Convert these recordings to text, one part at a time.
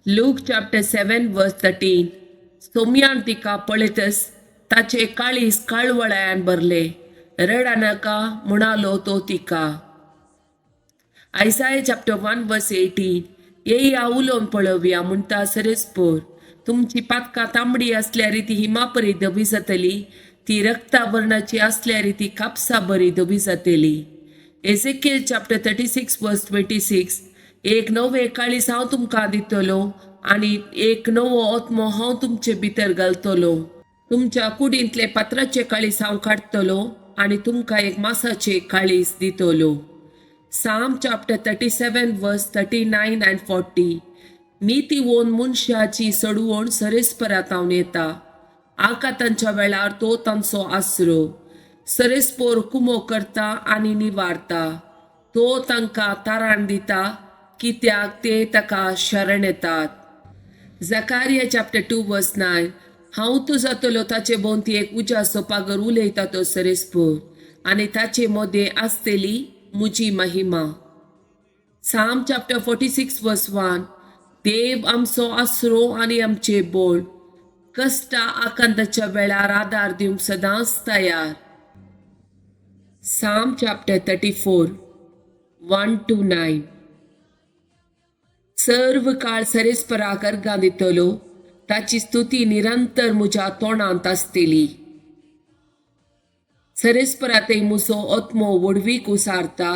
Luke chapter 7 verse 13. सोम्यान तिका पळयतस ताचे काळीस काळवळ्यान भरले. रडा नाका म्हणालो तो तिका. Isaiah chapter 1 verse 18. येया उलोवन पळोवया म्हणटा सरेस्पोर. तुमची पातकां तांबडी असल्यारी ती हिमापरी धवी जातली, ती रक्ता वर्णाची असल्यारी ती कापसा बरी धवी जातली. Ezekiel chapter 36 verse 26. एक नवे काळीस हांव तुमकां दितलो आनी एक नवो आत्मो हांव तुमचे भितर घालतलो. तुमच्या कुडींतले पात्राचे काळीस हांव काडटलो आनी तुमकां एक मासाचे काळीस दितलो. Psalm chapter 37 verse 39 and 40. नीती वोन मनशाची सडवण सरेस्परातावन येता. आकातांच्या वेळार तो तांचो आसरो. सरेस्पोर कुमो करता आनी निवारता. तो तांकां तारण दिता कित्याक ते ताका शरण येतात. Zechariah chapter 2 verse 9. हांव तो जातलो ताचे भोंवती एक उज्याचो पागर उलयता तो सरेस्पोर आनी ताचे मोदे आसतली मुजी महिमा. Psalm chapter 46 verse 1. देव आमचो आसरो आनी आमचे बोल, कष्टा आकांताच्या वेळार आदार दिवंक सदांच तयार. Psalm chapter 34 1 to 9. सर्व काळ सरेस्पराक अर्गां दितलो, ताची स्तुती निरंतर म्हज्या तोंडांत आसतली. सरेस्परातय म्हजो आत्मो वडवीक उसारता,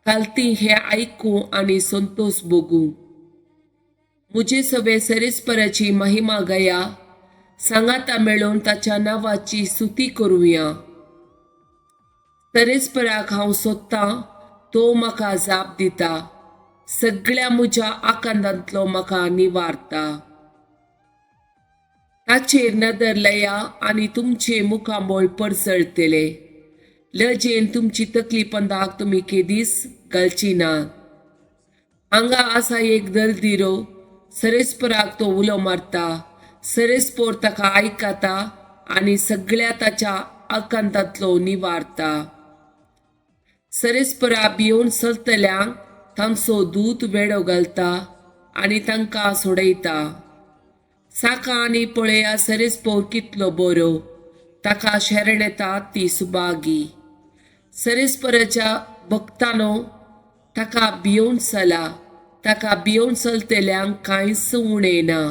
कालती हे आयकूं आनी संतोष भोगूं. मुझे सवे सरेस्पराची महिमा गया, सांगाता मेळून ताच्या नावाची स्तुती करूया. सरेस्पराक हांव सोदतां, तो म्हाका जाप दिता, सगळ्या म्हज्या आकांतांतलो म्हाका निवारता. ताचेर नदर लया आनी तुमचे मुखामोळ परसळतले. लजेन तुमची तकली पंदाक तुमी केदीस घालची ना. हांगा आसा एक दलदिरो, सरेस्पराक तो उलो मारता. सरेस्पोर ताका आयकता आनी सगळ्या ताच्या आकांतांतलो निवारता. सरेस्परा भियोन चलतल्यांक तांचो दूत वेडो घालता आनी तांकां सोडयता. साका आनी पळया सरेस्पोर कितलो बरो, ताका शरण येतात ती सुबागी. सरेस्पराच्या भक्तानो, ताका भियोन चला, ताका भियोन चलतल्यांक कांयच उणें ना.